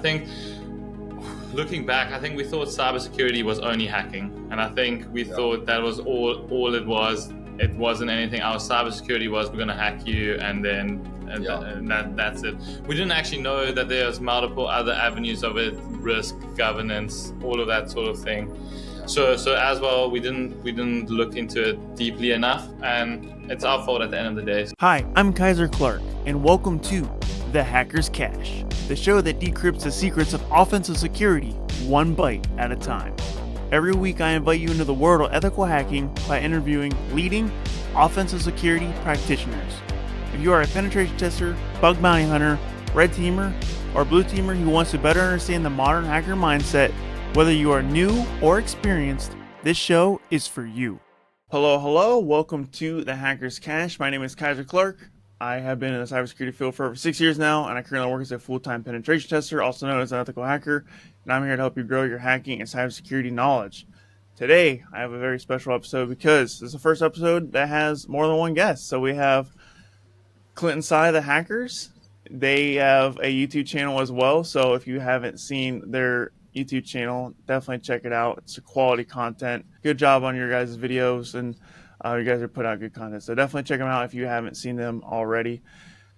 think looking back, I think we thought cybersecurity was only hacking, and I think we thought that was all it was. It wasn't anything else. Cybersecurity was we're going to hack you, and that's it. We didn't actually know that there's multiple other avenues of it: risk, governance, all of that sort of thing. So as well, we didn't look into it deeply enough, and it's our fault at the end of the day. Hi, I'm Kyser Clark, and welcome to The Hacker's Cache, the show that decrypts the secrets of offensive security one bite at a time. Every week I invite you into the world of ethical hacking by interviewing leading offensive security practitioners. If you are a penetration tester, bug bounty hunter, red teamer, or blue teamer who wants to better understand the modern hacker mindset, whether you are new or experienced, this show is for you. Hello, welcome to The Hacker's Cache. My name is Kyser Clark. I have been in the cybersecurity field for over 6 years now, and I currently work as a full-time penetration tester, also known as an ethical hacker, and I'm here to help you grow your hacking and cybersecurity knowledge. Today, I have a very special episode because this is the first episode that has more than one guest. So we have Clint and Cy, the hackers. They have a YouTube channel as well, so if you haven't seen their YouTube channel, definitely check it out. It's a quality content. Good job on your guys' videos, and you guys are putting out good content. So definitely check them out if you haven't seen them already.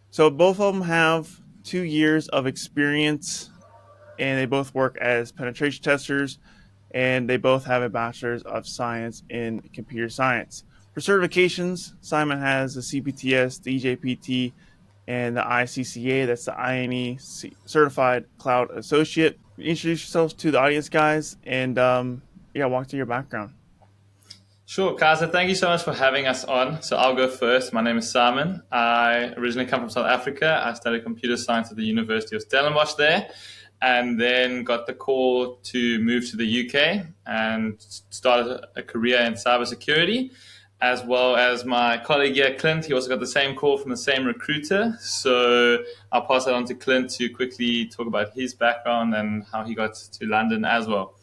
So both of them have 2 years of experience, and they both work as penetration testers, and they both have a bachelor's of science in computer science. For certifications, Simon has the CPTS, the EJPT, and the ICCA. That's the INE Certified Cloud Associate. Introduce yourselves to the audience, guys, and walk through your background. Sure, Kyser, thank you so much for having us on. So I'll go first. My name is Simon. I originally come from South Africa. I studied computer science at the University of Stellenbosch there, and then got the call to move to the UK and started a career in cybersecurity, as well as my colleague here, Clint. He also got the same call from the same recruiter. So I'll pass that on to Clint to quickly talk about his background and how he got to London as well.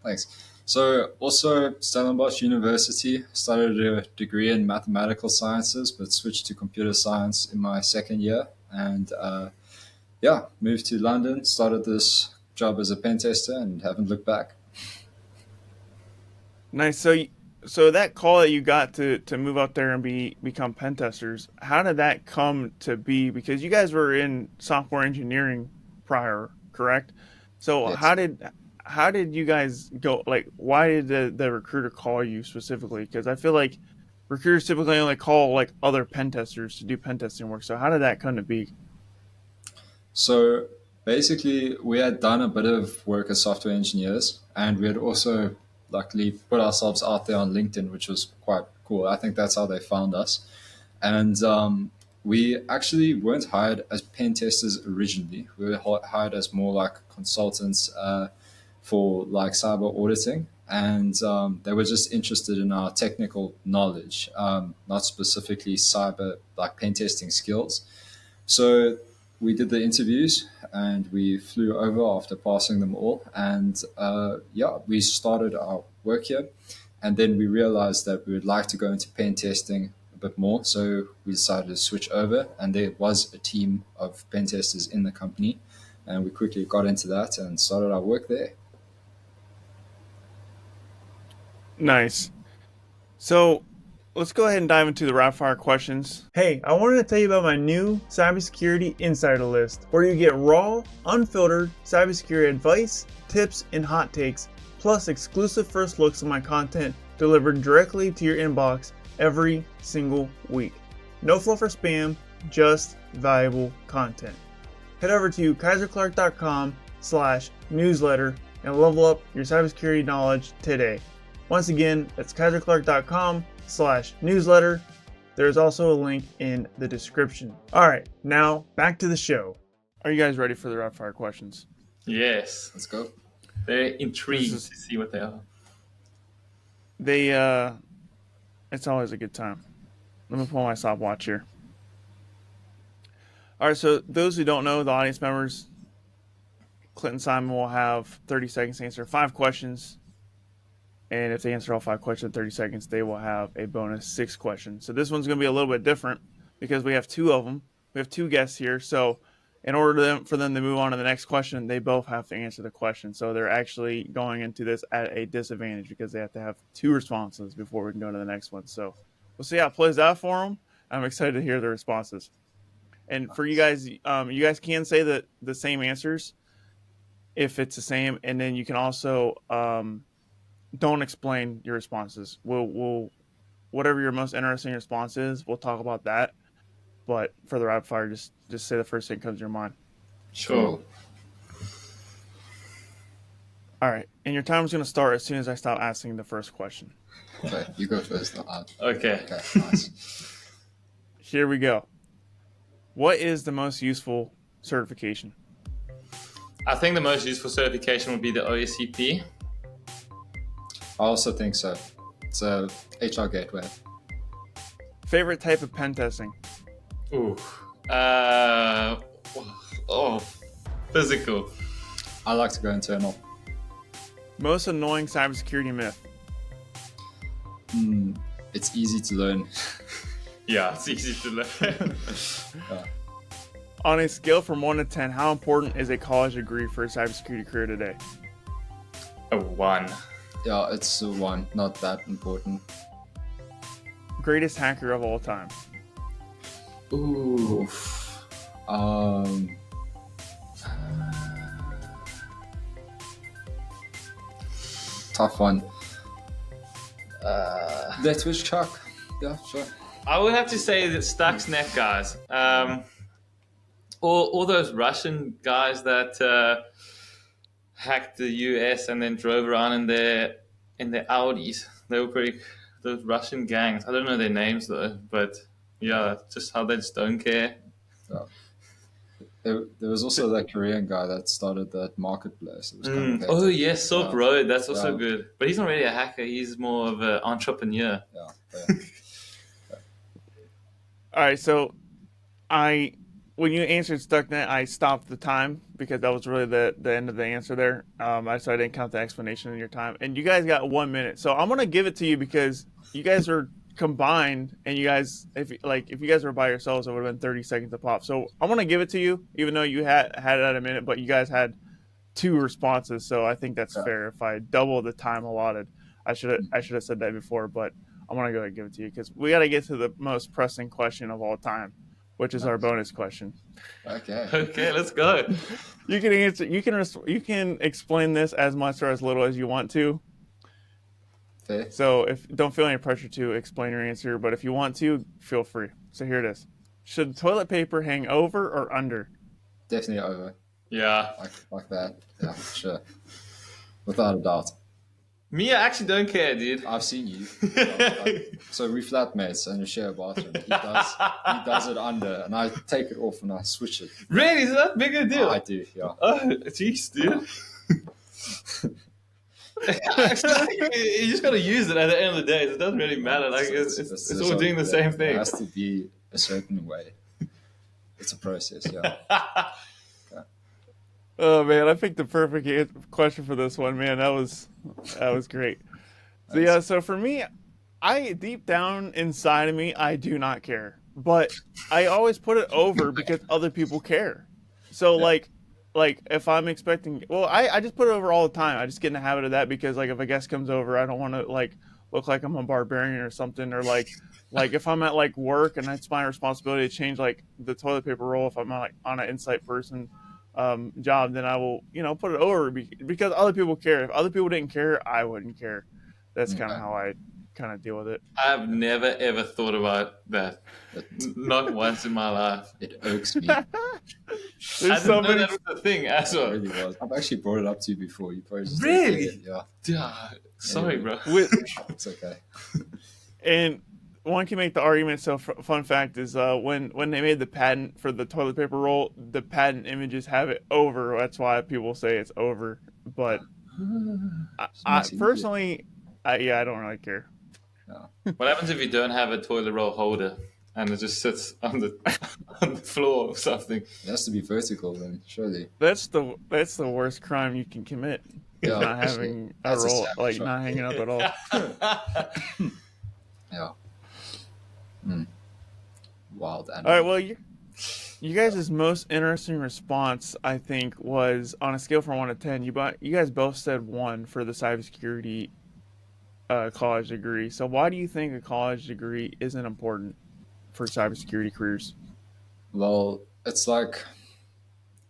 Thanks. So also Stellenbosch University, started a degree in mathematical sciences, but switched to computer science in my second year. And moved to London, started this job as a pen tester and haven't looked back. Nice. So that call that you got to move out there and become pen testers, how did that come to be? Because you guys were in software engineering prior, correct? So yes. How did you guys go? Like, why did the recruiter call you specifically? Because I feel like recruiters typically only call like other pen testers to do pen testing work. So how did that come to be? So basically, we had done a bit of work as software engineers, and we had also luckily put ourselves out there on LinkedIn, which was quite cool. I think that's how they found us. And we actually weren't hired as pen testers originally. We were hired as more like consultants for like cyber auditing. And they were just interested in our technical knowledge, not specifically cyber like pen testing skills. So we did the interviews and we flew over after passing them all. And we started our work here. And then we realized that we would like to go into pen testing a bit more. So we decided to switch over. And there was a team of pen testers in the company. And we quickly got into that and started our work there. Nice. So let's go ahead and dive into the rapid fire questions. Hey, I wanted to tell you about my new Cybersecurity Insider List, where you get raw, unfiltered cybersecurity advice, tips, and hot takes, plus exclusive first looks at my content delivered directly to your inbox every single week. No fluff or spam, just valuable content. Head over to kyserclark.com/newsletter and level up your cybersecurity knowledge today. Once again, that's kyserclark.com/newsletter. There's also a link in the description. All right, now back to the show. Are you guys ready for the rapid fire questions? Yes. Let's go. Very intrigued to see what they are. It's always a good time. Let me pull my stopwatch here. All right, so those who don't know, the audience members, Clint and Simon will have 30 seconds to answer 5 questions. And if they answer all 5 questions in 30 seconds, they will have a bonus 6 questions. So this one's going to be a little bit different because we have 2 of them. We have 2 guests here. So in order for them to move on to the next question, they both have to answer the question. So they're actually going into this at a disadvantage because they have to have 2 responses before we can go to the next one. So we'll see how it plays out for them. I'm excited to hear the responses. And for you guys can say the same answers if it's the same, and then you can also don't explain your responses. We'll whatever your most interesting response is, we'll talk about that. But for the rapid fire, just say the first thing that comes to your mind. Sure. All right, and your time is going to start as soon as I stop asking the first question. Okay, you go first. Okay. Okay, nice. Here we go. What is the most useful certification? I think the most useful certification would be the OSCP. I also think so. It's a HR gateway. Favorite type of pen testing? Ooh. Physical. I like to go internal. Most annoying cybersecurity myth? It's easy to learn. Yeah, it's easy to learn. On a scale from 1 to 10, how important is a college degree for a cybersecurity career today? A 1. Yeah, it's a 1. Not that important. Greatest hacker of all time? Ooh. Tough one. That was Chuck. Yeah, sure. I would have to say that Stuxnet guys. All those Russian guys that hacked the US and then drove around in their Audis. They were pretty. Those Russian gangs. I don't know their names though, but yeah, just how they just don't care. Yeah. There was also that Korean guy that started that marketplace. It was kind of Oh yes, Silk Road. That's also Yeah. good. But he's not really a hacker. He's more of an entrepreneur. Yeah. All right, so when you answered Stuxnet, I stopped the time because that was really the end of the answer there. So I didn't count the explanation in your time. And you guys got 1 minute. So I'm going to give it to you because you guys are combined, and you guys, if you guys were by yourselves, it would have been 30 seconds to pop. So I'm going to give it to you, even though you had it at a minute, but you guys had 2 responses. So I think that's fair. If I double the time allotted, I should have said that before, but I'm going to go ahead and give it to you because we got to get to the most pressing question of all time, which is our bonus question. Okay, let's go. You can answer. You can explain this as much or as little as you want to. Fair. So don't feel any pressure to explain your answer, but if you want to, feel free. So here it is. Should toilet paper hang over or under? Definitely over. Yeah. Like that. Yeah, sure. Without a doubt. Me, I actually don't care, dude. I've seen you. So we flatmates and you share a bathroom. He does it under, and I take it off and I switch it. Really? Is that big a deal? I do, yeah. Oh, jeez, dude. You just gotta use it at the end of the day. It doesn't really matter. Like it's all doing the same thing. It has to be a certain way. It's a process, yeah. Oh man, I picked the perfect question for this one, man. That was great. So yeah, so for me, I deep down inside of me, I do not care, but I always put it over because other people care. So like if I'm expecting, I just put it over all the time. I just get in the habit of that because like if a guest comes over, I don't want to like look like I'm a barbarian or something, or like if I'm at like work and it's my responsibility to change like the toilet paper roll if I'm like on an insight person job, then I will put it over because other people care. If other people didn't care, I wouldn't care. That's kind of how I kind of deal with it. I've never ever thought about that. Not once in my life. It irks me. I didn't know that was a thing as well. It really was. I've actually brought it up to you before. You probably just really? Yeah. Sorry, bro. It's okay. And one can make the argument. So, fun fact is, when they made the patent for the toilet paper roll, the patent images have it over. That's why people say it's over. But I personally, I don't really care. No. What happens if you don't have a toilet roll holder and it just sits on the floor or something? It has to be vertical, then surely. That's the worst crime you can commit. Yeah, not having a roll, like not hanging up at all. Yeah. Wild animal. All right, well, you You guys' most interesting response, I think, was on a scale from 1 to 10. You guys both said 1 for the cybersecurity college degree. So why do you think a college degree isn't important for cybersecurity careers? Well, it's like,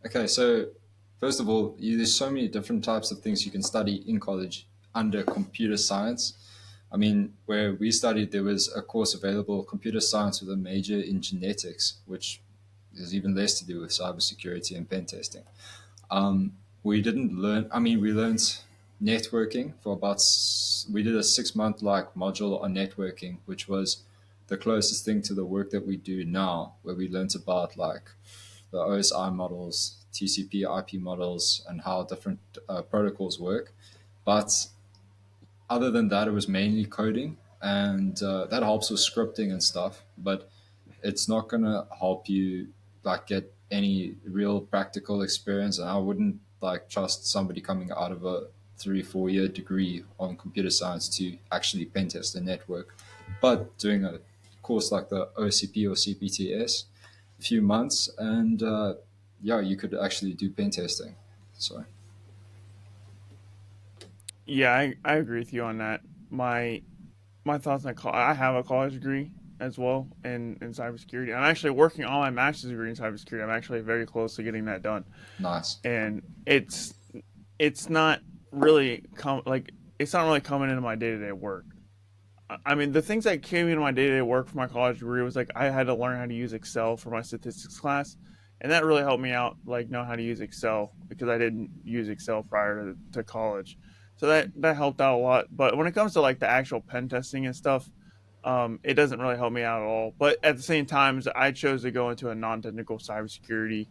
okay, so first of all, there's so many different types of things you can study in college under computer science. I mean, where we studied, there was a course available, computer science, with a major in genetics, which is even less to do with cybersecurity and pen testing. We didn't learn, I mean, we learned networking for about, we did a 6 month like module on networking, which was the closest thing to the work that we do now, where we learned about like the OSI models, TCP, IP models, and how different protocols work. But other than that, it was mainly coding, and that helps with scripting and stuff. But it's not gonna help you like get any real practical experience. And I wouldn't like trust somebody coming out of a 3 4 year degree on computer science to actually pen test a network. But doing a course like the OCP or CPTS, a few months, and yeah, you could actually do pen testing. So Yeah, I agree with you on that. My my thoughts on I have a college degree as well in cybersecurity. I'm actually working on my master's degree in cybersecurity. I'm actually very close to getting that done, nice. and it's not really it's not really coming into my day to day work. I mean, the things that came into my day to day work for my college degree was like I had to learn how to use Excel for my statistics class, and that really helped me out, like know how to use Excel because I didn't use Excel prior to college, so that helped out a lot. But when it comes to like the actual pen testing and stuff, it doesn't really help me out at all. But at the same time, I chose to go into a non technical cybersecurity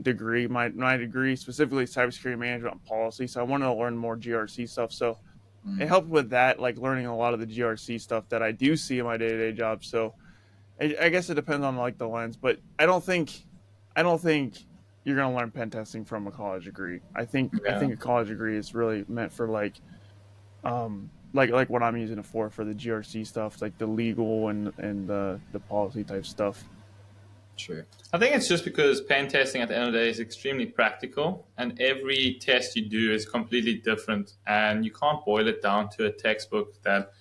degree. My degree specifically cybersecurity management and policy, so I wanted to learn more GRC stuff. So it Mm, helped with that, like learning a lot of the GRC stuff that I do see in my day to day job. So I guess it depends on like the lens, but I don't think you're gonna learn pen testing from a college degree. I think Yeah. a college degree is really meant for like what I'm using it for the GRC stuff, like the legal and the policy type stuff. true. I think it's just because pen testing at the end of the day is extremely practical, and every test you do is completely different, and you can't boil it down to a textbook. That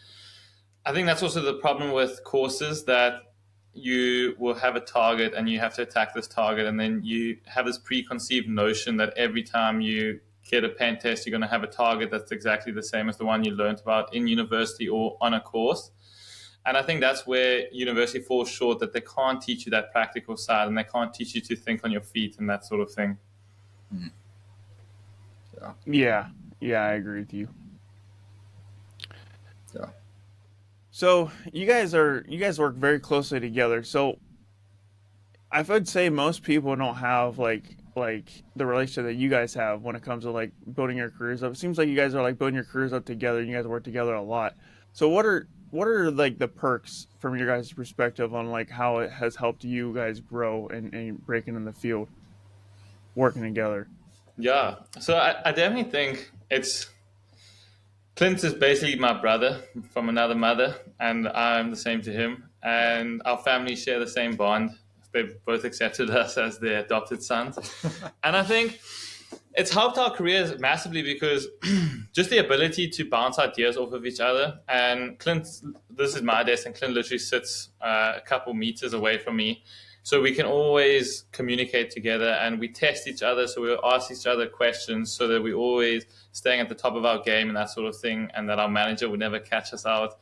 I think that's also the problem with courses, that you will have a target and you have to attack this target, and then you have this preconceived notion that every time you get a pen test, you're going to have a target that's exactly the same as the one you learned about in university or on a course. And I think that's where university falls short, that they can't teach you that practical side, and they can't teach you to think on your feet and that sort of thing. Mm, yeah, Yeah, yeah, I agree with you. yeah. So you guys work very closely together. So I would say most people don't have like the relationship that you guys have when it comes to like building your careers up. It seems like you guys are like building your careers up together. You guys work together a lot. So what are like the perks from your guys' perspective on like how it has helped you guys grow and breaking in the field, working together? Yeah. So I definitely think it's Clint is basically my brother from another mother, and I'm the same to him. And our families share the same bond. They've both accepted us as their adopted sons. And I think it's helped our careers massively because just the ability to bounce ideas off of each other. And Clint, this is my desk, and Clint literally sits a couple meters away from me. So we can always communicate together, and we test each other. So we'll ask each other questions so that we're always staying at the top of our game and that sort of thing. And that our manager would never catch us out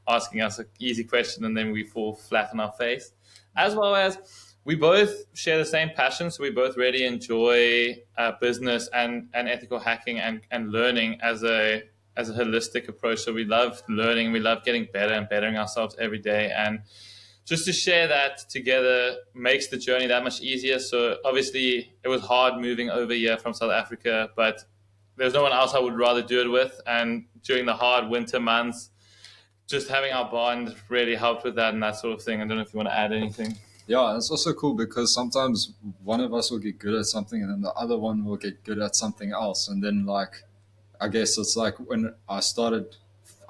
asking us an easy question and then we fall flat on our face. As well as we both share the same passion, so we both really enjoy business and ethical hacking and learning as a holistic approach. So we love learning, we love getting better and bettering ourselves every day, and just to share that together makes the journey that much easier. So obviously it was hard moving over here from South Africa, but there's no one else I would rather do it with. And during the hard winter months, just having our bond really helped with that and that sort of thing. I don't know if you want to add anything. Yeah, it's also cool because sometimes one of us will get good at something and then the other one will get good at something else. And then like I guess it's like when I started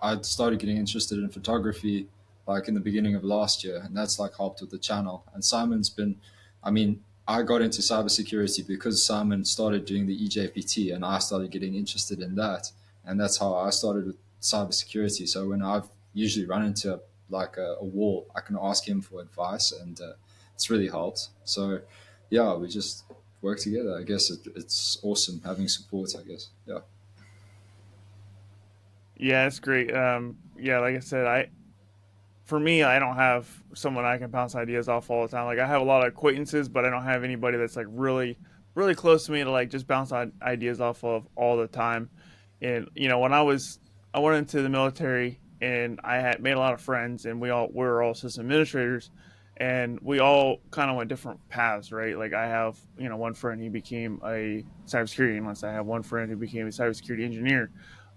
getting interested in photography like in the beginning of last year, and that's like helped with the channel. And Simon's been I mean, I got into cybersecurity because Simon started doing the EJPT and I started getting interested in that. And that's how I started with cybersecurity. So when I've usually run into a wall, I can ask him for advice and it's really helped. So yeah, we just work together. I guess it's awesome having support, I guess. Yeah. Yeah, it's great. Yeah, like I said, for me, I don't have someone I can bounce ideas off all the time. Like I have a lot of acquaintances, but I don't have anybody that's like really close to me to like just bounce ideas off of all the time. And when I went into the military and I had made a lot of friends, and we were all system administrators, and we all kind of went different paths, right? Like I have one friend, he became a cybersecurity analyst. I have one friend who became a cybersecurity engineer.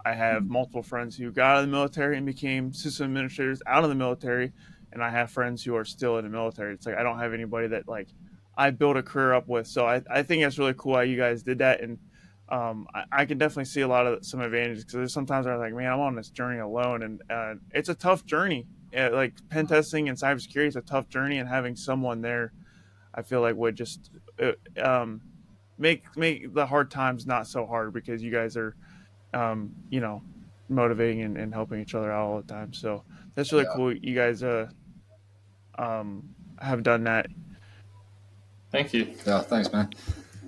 I have multiple friends who got out of the military and became system administrators out of the military, and I have friends who are still in the military. It's like I don't have anybody that like I built a career up with. So I think that's really cool how you guys did that, and I can definitely see a lot of some advantages because there's sometimes I'm like, man, I'm on this journey alone, and it's a tough journey. Like pen testing and cybersecurity is a tough journey, and having someone there, I feel like would just make the hard times not so hard because you guys are um, you know, motivating and helping each other out all the time. So that's really Yeah. cool. You guys have done that. Thank you. Yeah. Thanks, man.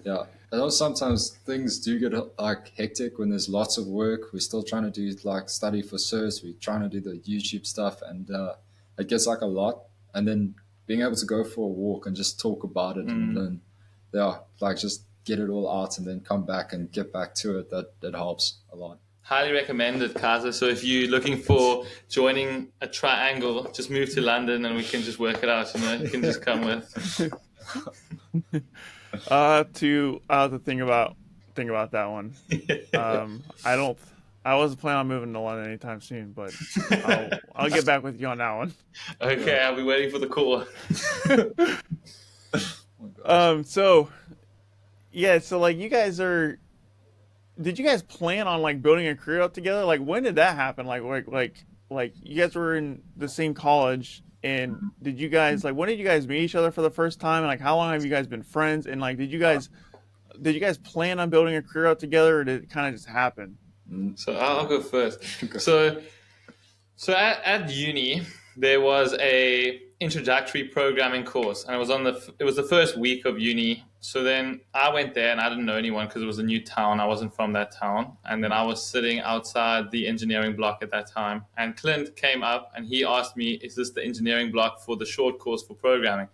Yeah. I know sometimes things do get like hectic when there's lots of work. We're still trying to do like study for certs. We're trying to do the YouTube stuff, and it gets like a lot. And then being able to go for a walk and just talk about it, and then yeah, like just get it all out, and then come back and get back to it. That helps a lot. Highly recommended, Kyser. So if you're looking for joining a triangle, just move to London and we can just work it out. You can just come with. I have to think about that one. I don't. I wasn't planning on moving to London anytime soon, but I'll get back with you on that one. Okay, I'll be waiting for the call. Oh my gosh. So yeah, so like you guys are. Did you guys plan on like building a career up together? Like when did that happen? Like you guys were in the same college, and did you guys like when did you guys meet each other for the first time? And like how long have you guys been friends? And like did you guys plan on building a career out together, or did it kind of just happen? So I'll go first. Okay. So at uni there was a introductory programming course, and it was the first week of uni. So then I went there, and I didn't know anyone because it was a new town. I wasn't from that town, and then I was sitting outside the engineering block at that time. And Clint came up, and he asked me, "Is this the engineering block for the short course for programming?"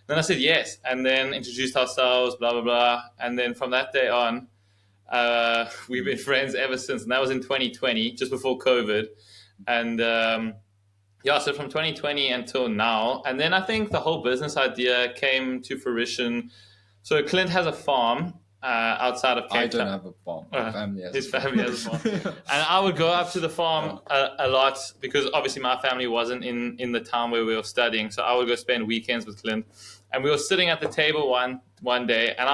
Then I said yes, and then introduced ourselves, blah blah blah, and then from that day on. We've been friends ever since, and that was in 2020, just before COVID. And yeah, so from 2020 until now. And then I think the whole business idea came to fruition. So Clint has a farm outside of I Cape don't Town. have a farm. My family has His a farm. family has a farm. And I would go up to the farm a lot because obviously my family wasn't in the town where we were studying. So I would go spend weekends with Clint. And we were sitting at the table one day, and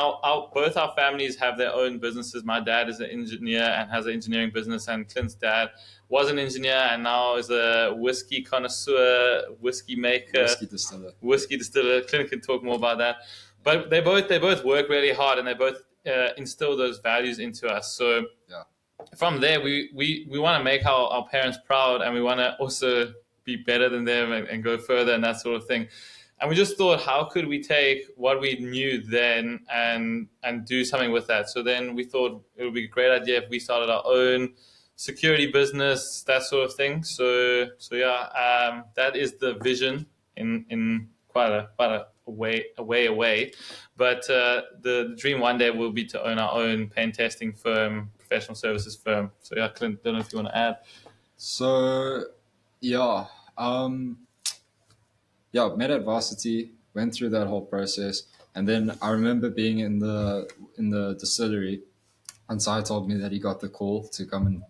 both our families have their own businesses. My dad is an engineer and has an engineering business, and Clint's dad was an engineer and now is a whiskey connoisseur, whiskey maker, whiskey distiller. Clint can talk more about that. But they both work really hard, and they both instill those values into us. So Yeah. from there, we want to make our parents proud, and we want to also be better than them and go further and that sort of thing. And we just thought, how could we take what we knew then and do something with that? So then we thought it would be a great idea if we started our own security business, that sort of thing. So yeah, that is the vision in quite a way away. But the dream one day will be to own our own pen testing firm, professional services firm. So yeah, Clint, don't know if you want to add. So yeah, yeah, met at varsity, went through that whole process, and then I remember being in the distillery, and Sai told me that he got the call to come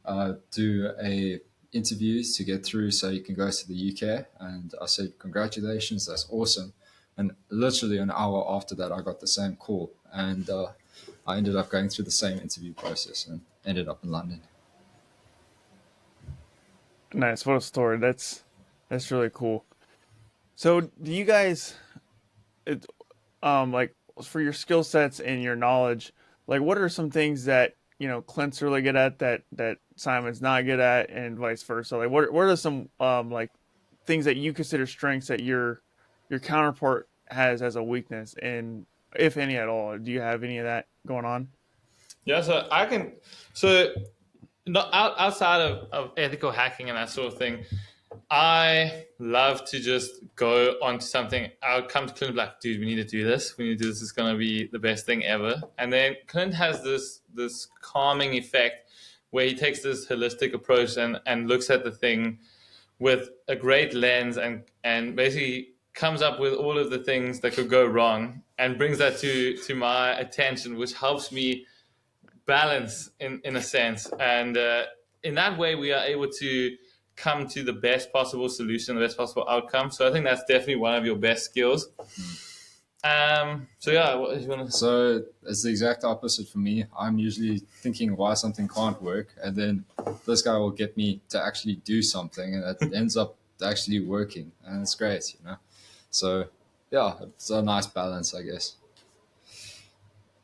and do a interviews to get through so you can go to the UK. And I said, congratulations, that's awesome. And literally an hour after that, I got the same call, and I ended up going through the same interview process and ended up in London. Nice, what a story. That's really cool. So do you guys? like for your skill sets and your knowledge, like what are some things that Clint's really good at that Simon's not good at, and vice versa? Like what are some like things that you consider strengths that your counterpart has as a weakness, and if any at all, do you have any of that going on? Yeah, so I can. So not outside of ethical hacking and that sort of thing, I love to just go onto something. I'll come to Clint like, dude, we need to do this. We need to do this. It's gonna be the best thing ever. And then Clint has this calming effect where he takes this holistic approach and looks at the thing with a great lens and basically comes up with all of the things that could go wrong and brings that to my attention, which helps me balance in a sense. And in that way, we are able to come to the best possible solution, the best possible outcome. So I think that's definitely one of your best skills. So yeah, what, you want to? So it's the exact opposite for me. I'm usually thinking why something can't work, and then this guy will get me to actually do something, and it ends up actually working, and it's great, you know. So yeah, it's a nice balance, I guess.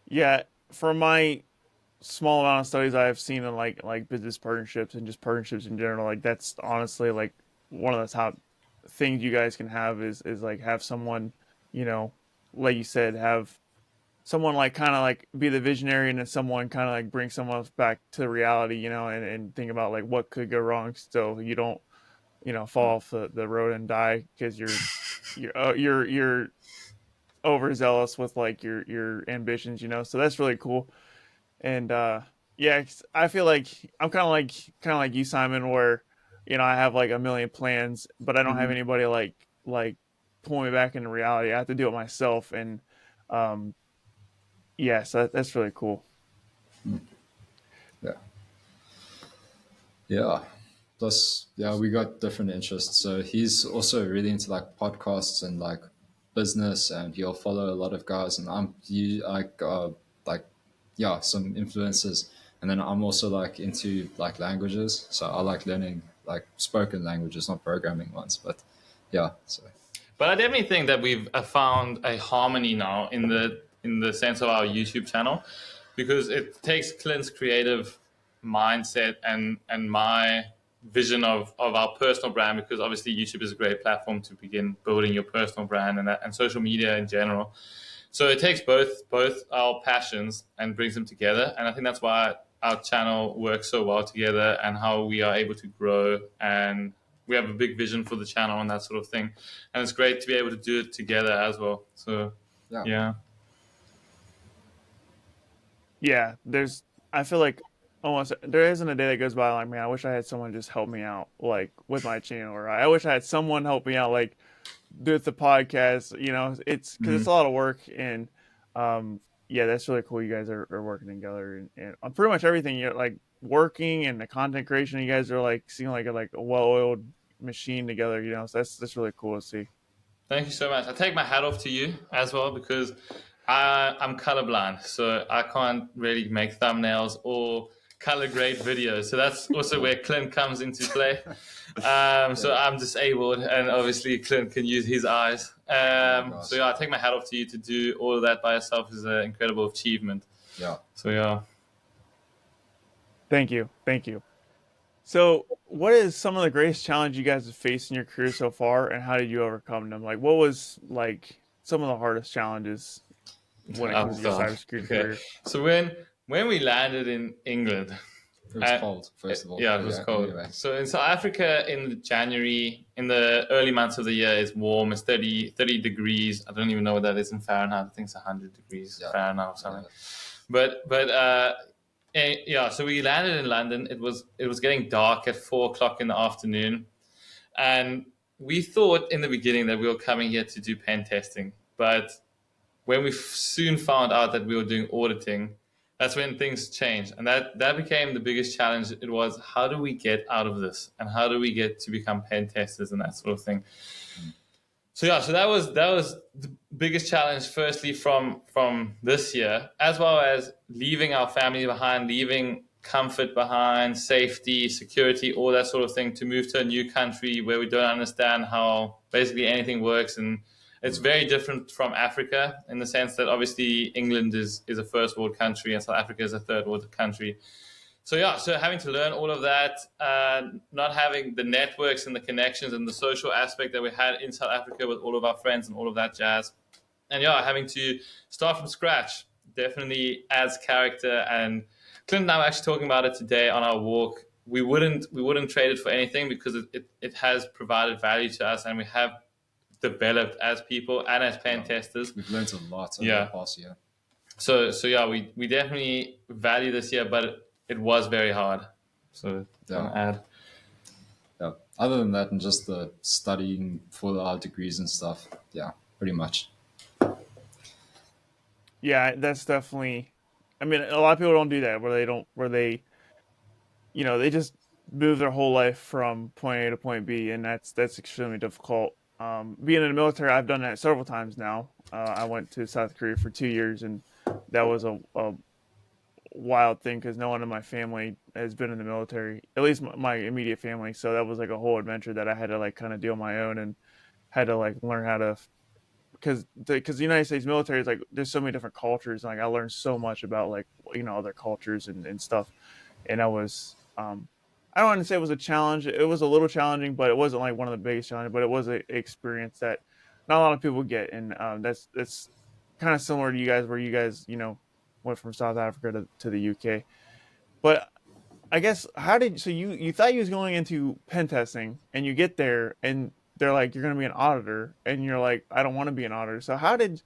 Yeah, from my small amount of studies I've seen in like business partnerships and just partnerships in general, like that's honestly like one of the top things you guys can have is like have someone, you know, like you said, have someone like kind of like be the visionary, and then someone kind of like bring someone else back to reality, and think about like what could go wrong so you don't, fall off the road and die because you're overzealous with like your ambitions, so that's really cool. And yeah, I feel like I'm kind of like you, Simon, where I have like a million plans, but I don't have Hmm. anybody like pull me back into reality. I have to do it myself, and um, yeah, so that's really cool. Yeah, yeah. Plus, yeah, we got different interests. So he's also really into like podcasts and like business, and he'll follow a lot of guys. And I'm you like yeah, some influencers. And then I'm also like into like languages, so I like learning like spoken languages, not programming ones. But yeah, so But I definitely think that we've found a harmony now in the sense of our YouTube channel, because it takes Clint's creative mindset and my vision of our personal brand, because obviously YouTube is a great platform to begin building your personal brand and social media in general. So it takes both our passions and brings them together, and I think that's why our channel works so well together and how we are able to grow, and we have a big vision for the channel and that sort of thing, and it's great to be able to do it together as well. So yeah. yeah. Yeah, I feel like almost there isn't a day that goes by like, man, I wish I had someone just help me out like with my channel, or I wish I had someone help me out like with the podcast. It's because it's Mhm. a lot of work, and um, yeah, that's really cool. You guys are working together, and on pretty much everything. You're like working and the content creation. You guys are like seem like a well-oiled machine together. So that's really cool to see. Thank you so much. I take my hat off to you as well, because I'm colorblind, so I can't really make thumbnails or color grade videos. So that's also where Clint comes into play. So Yeah. I'm disabled, and obviously Clint can use his eyes. Oh my So gosh. yeah, I take my hat off to you. To do all of that by yourself is an incredible achievement. Yeah. So yeah. Thank you, thank you. So, what is some of the greatest challenge you guys have faced in your career so far, and how did you overcome them? Like, what was like some of the hardest challenges when it Oh comes to your God. cybersecurity Okay. career? So when we landed in England, It was uh, cold, first of all. yeah, it But was yeah, cold. anyway. So in South Africa, in January, in the early months of the year, it's warm. It's 30 degrees. I don't even know what that is in Fahrenheit. I think it's 100 degrees Yeah. Fahrenheit or Yeah. something. But yeah. So we landed in London. It was getting dark at 4 o'clock in the afternoon, and we thought in the beginning that we were coming here to do pen testing, but when we soon found out that we were doing auditing, that's when things changed, and that became the biggest challenge. It was, how do we get out of this, and how do we get to become pen testers and that sort of thing. So yeah, so that was the biggest challenge. Firstly, from this year, as well as leaving our family behind, leaving comfort behind, safety, security, all that sort of thing, to move to a new country where we don't understand how basically anything works, It's very different from Africa in the sense that obviously England is a first world country and South Africa is a third world country. So yeah, so having to learn all of that, not having the networks and the connections and the social aspect that we had in South Africa with all of our friends and all of that jazz, and yeah, having to start from scratch definitely adds character. And Clint and I were actually talking about it today on our walk. We wouldn't trade it for anything because it has provided value to us, and we have developed as people and as pen testers. We've learned a lot over Yeah. the past year. So yeah, we definitely value this year, but it was very hard. So Yeah. add. Yeah. Other than that, and just the studying for our degrees and stuff, yeah, pretty much. Yeah, that's definitely. I mean, a lot of people don't do that where they, they just move their whole life from point A to point B, and that's extremely difficult. Being in the military, I've done that several times now. I went to South Korea for 2 years, and that was a wild thing because no one in my family has been in the military, at least my immediate family. So that was like a whole adventure that I had to like kind of do on my own and had to like learn how to because the United States military is like there's so many different cultures. And, like I learned so much about like other cultures and stuff, and I was I don't want to say it was a challenge. It was a little challenging, but it wasn't like one of the biggest challenges. But it was an experience that not a lot of people get, and that's kind of similar to you guys, where you guys went from South Africa to the UK. But I guess you thought you was going into pen testing and you get there and they're like you're going to be an auditor and you're like I don't want to be an auditor. So how did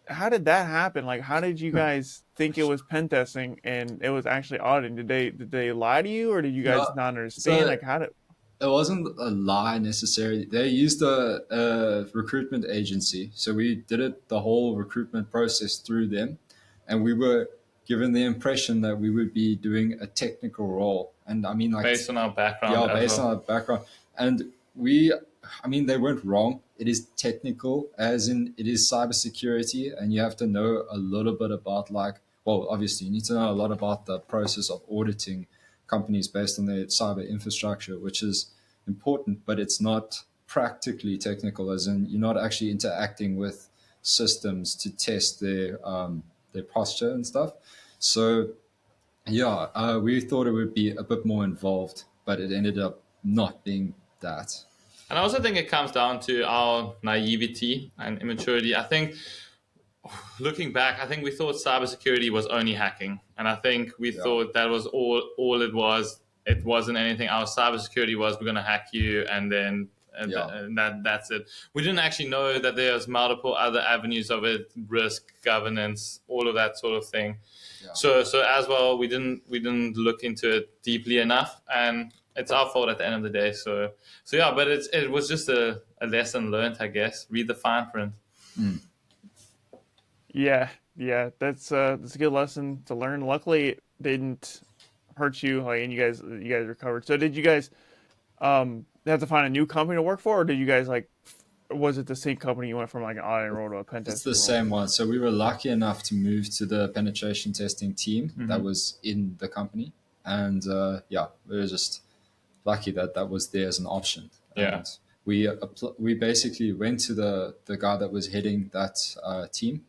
that happen? Like how did you guys think it was pen testing and it was actually auditing? Did they lie to you or did you guys No, not understand? so Like how did it wasn't a lie necessarily. They used a recruitment agency. So we did it the whole recruitment process through them. And we were given the impression that we would be doing a technical role. And I mean, like, Based on our background. yeah, as based well. on our background. And I mean, they weren't wrong. It is technical, as in it is cybersecurity, and you have to know a little bit about, like, well, obviously, you need to know a lot about the process of auditing companies based on their cyber infrastructure, which is important, but it's not practically technical, as in you're not actually interacting with systems to test their posture and stuff. So yeah, we thought it would be a bit more involved, but it ended up not being that. And I also think it comes down to our naivety and immaturity. I think looking back, I think we thought cybersecurity was only hacking, and I think we thought that was all it was. It wasn't anything else. Cybersecurity was we're going to hack you, and then that's it. We didn't actually know that there's multiple other avenues of it: risk, governance, all of that sort of thing. Yeah. So as well, we didn't look into it deeply enough, and it's our fault at the end of the day. So yeah, but it was just a lesson learned, I guess. Read the fine print. Yeah, that's a good lesson to learn. Luckily, it didn't hurt you, like, and you guys recovered. So, did you guys have to find a new company to work for, or did you guys like, was it the same company you went from like an auditing role to a pen testing It's the role? same one. So we were lucky enough to move to the penetration testing team that was in the company, and yeah, we were just lucky that that was there as an option. Yeah. And we basically went to the guy that was heading that team.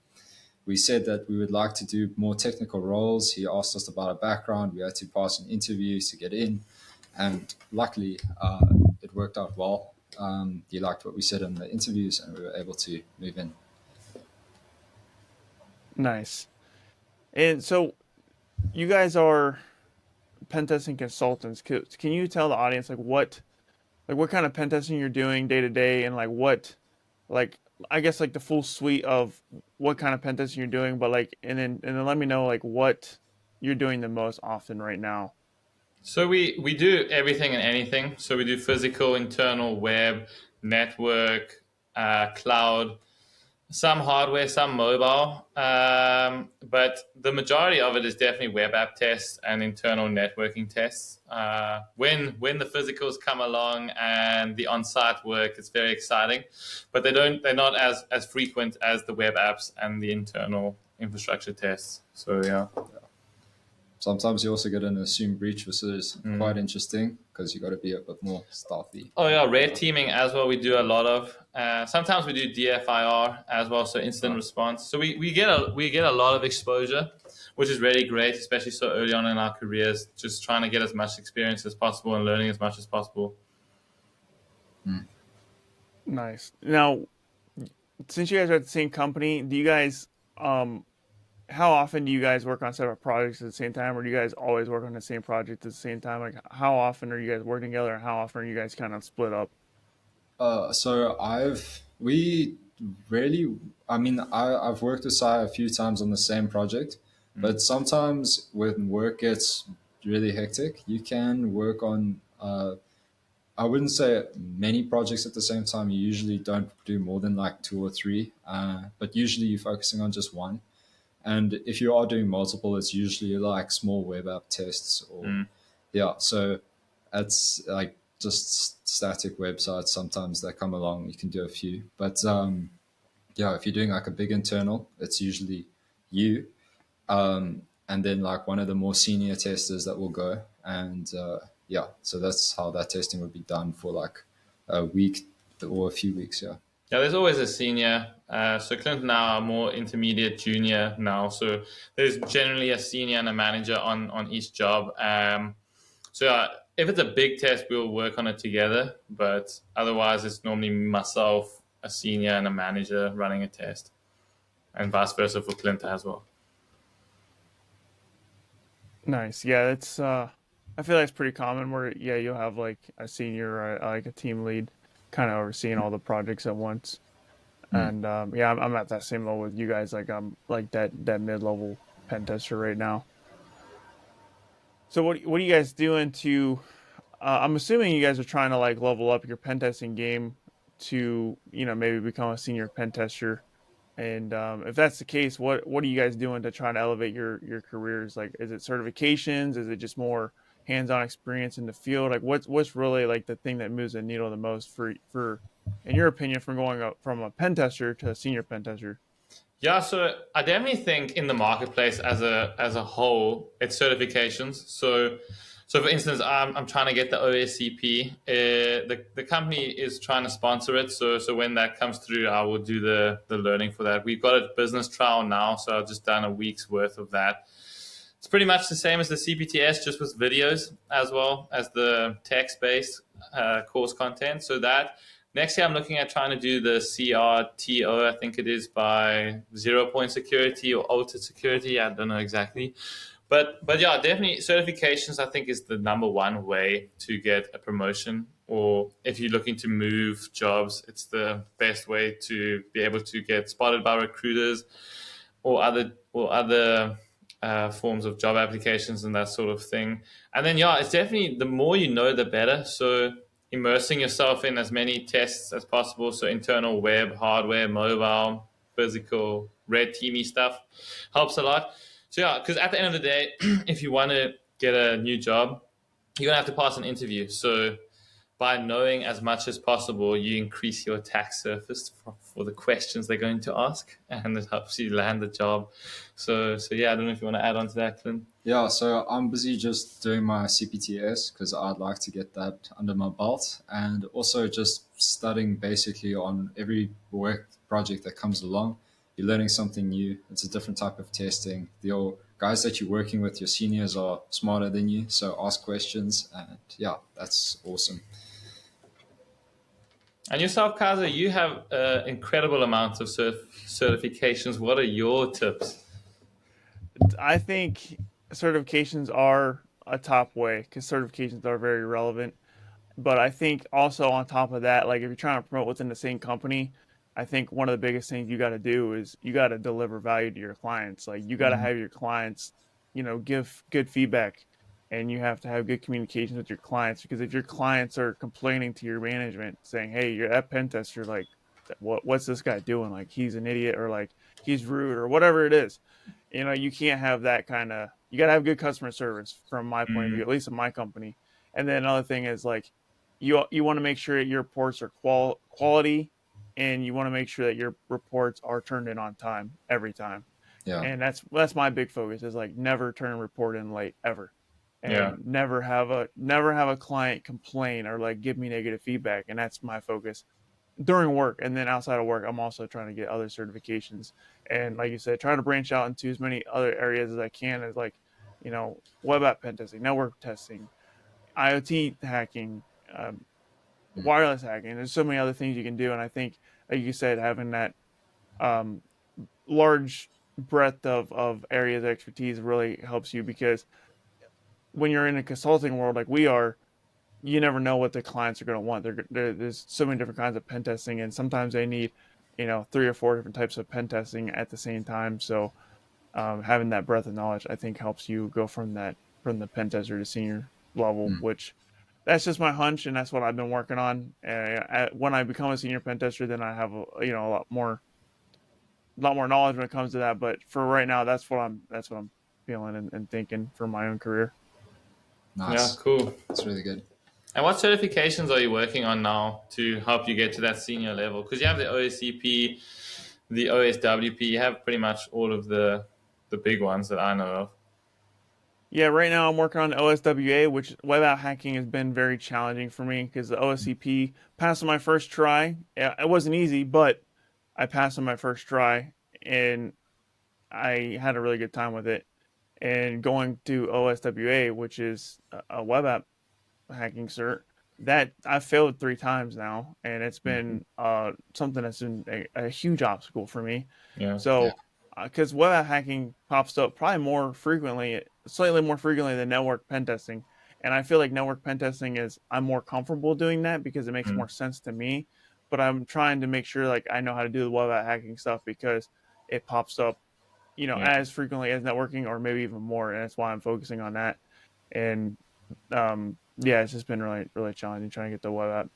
We said that we would like to do more technical roles. He asked us about our background. We had to pass an interview to get in. And luckily, it worked out well. He liked what we said in the interviews, and we were able to move in. Nice. And so, you guys are pen testing consultants. Can you tell the audience like what kind of pen testing you're doing day to day, and like I guess like the full suite of what kind of pen testing you're doing, but like and then let me know like what you're doing the most often right now. So we do everything and anything. So we do physical, internal, web, network, cloud, some hardware, some mobile. But the majority of it is definitely web app tests and internal networking tests. When the physicals come along and the on-site work, it's very exciting. But they're not as frequent as the web apps and the internal infrastructure tests. So yeah. Yeah. Nice. sometimes you also get an assumed breach, which is Mm. quite interesting because you got to be a bit more stealthy. Oh yeah, red Yeah. teaming as well. We do a lot of. Sometimes we do DFIR as well, so incident Uh, response. So we get a lot of exposure, which is really great, especially so early on in our careers. Just trying to get as much experience as possible and learning as much as possible. Nice. Now, since you guys are at the same company, do you guys um how often do you guys work on separate projects at the same time, or do you guys always work on the same project at the same time? Like, how often are you guys working together, and how often are you guys kind of split up? so we really, I mean, I've worked with Sai a few times on the same project, Mm. but sometimes when work gets really hectic, you can work on, I wouldn't say many projects at the same time. You usually don't do more than like two or three, but usually you're focusing on just one. And if you are doing multiple, it's usually like small web app tests or, Mm. yeah. So it's like just static websites sometimes that come along. You can do a few. But yeah, if you're doing like a big internal, it's usually you. And then like one of the more senior testers that will go. And yeah, so that's how that testing would be done for like a week or a few weeks. Yeah. Yeah, there's always a senior. So Clint and I are more intermediate, junior now. So there's generally a senior and a manager on each job. So if it's a big test, we'll work on it together. But otherwise, it's normally myself, a senior, and a manager running a test, and vice versa for Clint as well. Nice. Yeah, it's I feel like it's pretty common where yeah, you'll have like a senior or like a team lead kind of overseeing all the projects at once. Mm. And yeah, I'm at that same level with you guys. Like I'm like that mid level pen tester right now. So what are you guys doing to? I'm assuming you guys are trying to like level up your pen testing game to maybe become a senior pen tester. And if that's the case, what are you guys doing to try to elevate your careers? Like, is it certifications? Is it just more hands-on experience in the field? Like, what's really like the thing that moves the needle the most for in your opinion, from going up from a pen tester to a senior pen tester? Yeah, so I definitely think in the marketplace as a whole, it's certifications. So for instance, I'm trying to get the OSCP. The company is trying to sponsor it. So when that comes through, I will do the learning for that. We've got a business trial now, so I've just done a week's worth of that. It's pretty much the same as the CPTS, just with videos as well as the text-based course content. So that next year, I'm looking at trying to do the CRTO. I think it is by 0 Point Security or Altered Security. I don't know exactly, but yeah, definitely certifications. I think is the number one way to get a promotion. Or if you're looking to move jobs, it's the best way to be able to get spotted by recruiters or other forms of job applications and that sort of thing. And then yeah, it's definitely the more you know, the better. So immersing yourself in as many tests as possible. So internal web, hardware, mobile, physical, red teamy stuff helps a lot. So yeah, because at the end of the day, if you want to get a new job, you're gonna have to pass an interview. So by knowing as much as possible, you increase your attack surface for the questions they're going to ask, and it helps you land the job. So yeah, I don't know if you want to add on to that, Clint. Yeah, so I'm busy just doing my CPTS because I'd like to get that under my belt, and also just studying basically on every work project that comes along. You're learning something new. It's a different type of testing. Your guys that you're working with, your seniors are smarter than you, so ask questions, and yeah, that's awesome. And yourself, Kaza, you have incredible amounts of certifications. What are your tips? I think certifications are a top way because certifications are very relevant. But I think also on top of that, like if you're trying to promote within the same company, I think one of the biggest things you got to do is you got to deliver value to your clients. Like you got to Mhm. have your clients, give good feedback, and you have to have good communications with your clients because if your clients are complaining to your management saying, "Hey, you're that pen tester, like what's this guy doing? Like he's an idiot or like he's rude or whatever it is." You can't have that kind of. You got to have good customer service from my point of view, Mm, at least in my company. And then another thing is like you want to make sure that your reports are quality, and you want to make sure that your reports are turned in on time every time. Yeah. And that's my big focus is like never turn a report in late ever, Yeah. and never have a client complain or like give me negative feedback. And that's my focus during work. And then outside of work, I'm also trying to get other certifications. And like you said, trying to branch out into as many other areas as I can, as like, web app pen testing, network testing, IoT hacking, um, Mm. wireless hacking. There's so many other things you can do. And I think, like you said, having that um, large breadth of areas of expertise really helps you, because when you're in a consulting world like we are, you never know what the clients are going to want. There's so many different kinds of pen testing, and sometimes they need, 3 or 4 different types of pen testing at the same time. So having that breadth of knowledge, I think, helps you go from the pen tester to senior level, Mm. which that's just my hunch, and that's what I've been working on. When I become a senior pen tester, then I have a lot more knowledge when it comes to that. But for right now, that's what I'm feeling and thinking for my own career. Yeah, Nice. cool. That's really good. And what certifications are you working on now to help you get to that senior level? Because you have the OSCP, the OSWP, you have pretty much all of the big ones that I know of. Yeah, right now I'm working on the OSWA, which web app hacking has been very challenging for me because the OSCP passed on my first try. It wasn't easy, but I passed on my first try and I had a really good time with it. And going to OSWA, which is a web app hacking cert, that I failed 3 times now, and it's Mm. been something that's been a huge obstacle for me. Yeah. Yeah. So, because web app hacking pops up probably more frequently, slightly more frequently than network pen testing, and I feel like network pen testing is I'm more comfortable doing that because it makes Mm. more sense to me. But I'm trying to make sure like I know how to do the web app hacking stuff because it pops up, Yeah. as frequently as networking or maybe even more, and that's why I'm focusing on that. And yeah, it's just been really really challenging trying to get the web app,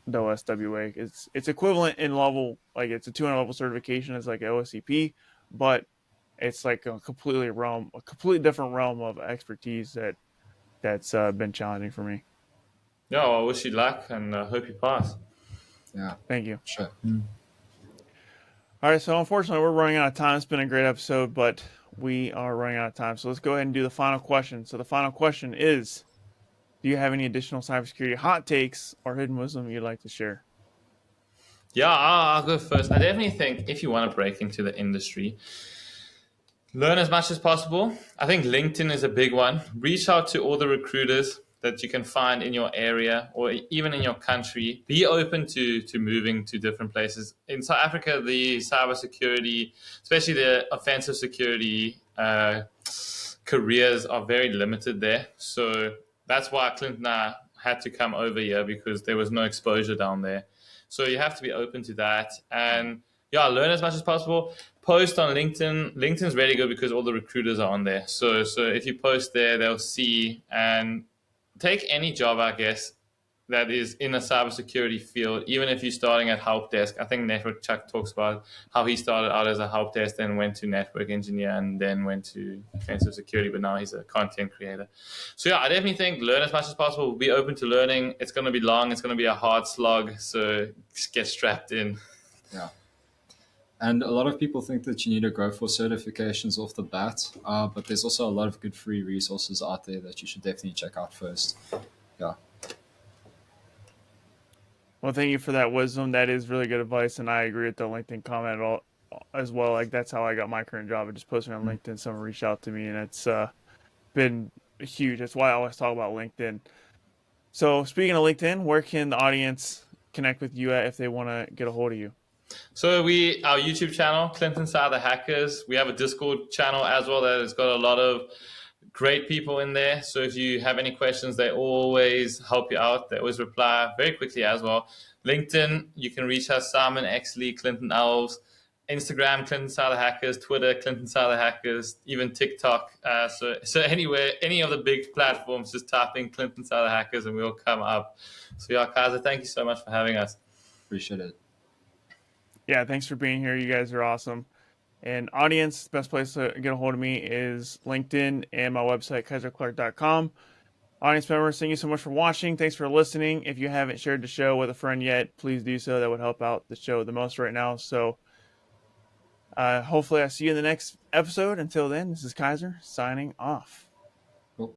the OSWA. It's equivalent in level, like it's a 200 level certification as like OSCP, but it's like a completely different realm of expertise that's been challenging for me. Yeah, well, I wish you luck and hope you pass. Yeah. Thank you. Sure. All right, so unfortunately we're running out of time. It's been a great episode, but we are running out of time. So let's go ahead and do the final question. So the final question is, do you have any additional cybersecurity hot takes or hidden wisdom you'd like to share? Yeah, I'll go first. I definitely think if you want to break into the industry, learn as much as possible. I think LinkedIn is a big one. Reach out to all the recruiters that you can find in your area or even in your country. Be open to moving to different places. In South Africa, the cybersecurity, especially the offensive security careers are very limited there. So that's why Clint and I had to come over here because there was no exposure down there. So you have to be open to that. And yeah, learn as much as possible. Post on LinkedIn. LinkedIn's really good because all the recruiters are on there. So if you post there, they'll see and take any job, I guess, that is in a cybersecurity field, even if you're starting at help desk. I think Network Chuck talks about how he started out as a help desk, then went to network engineer, and then went to offensive security, but now he's a content creator. So yeah, I definitely think learn as much as possible. Be open to learning. It's going to be long. It's going to be a hard slog. So just get strapped in. Yeah. And a lot of people think that you need to go for certifications off the bat, but there's also a lot of good free resources out there that you should definitely check out first. Yeah. Well, thank you for that wisdom. That is really good advice, and I agree with the LinkedIn comment all, as well. Like that's how I got my current job. I just posted on Mm. LinkedIn. Someone reached out to me, and it's been huge. That's why I always talk about LinkedIn. So, speaking of LinkedIn, where can the audience connect with you at if they want to get a hold of you? So our YouTube channel, Clinton Side the Hackers. We have a Discord channel as well that has got a lot of great people in there. So if you have any questions, they always help you out. They always reply very quickly as well. LinkedIn, you can reach us, Simon Exley, Clinton Elves. Instagram, Clinton Side the Hackers. Twitter, Clinton Side the Hackers. Even TikTok. So anywhere, any of the big platforms, just type in Clinton Side the Hackers and we'll come up. So yeah, Kyser, thank you so much for having us. Appreciate it. Yeah, thanks for being here. You guys are awesome. And audience, best place to get a hold of me is LinkedIn and my website, kyserclark.com. Audience members, thank you so much for watching. Thanks for listening. If you haven't shared the show with a friend yet, please do so. That would help out the show the most right now. So Hopefully, I see you in the next episode. Until then, this is Kyser signing off.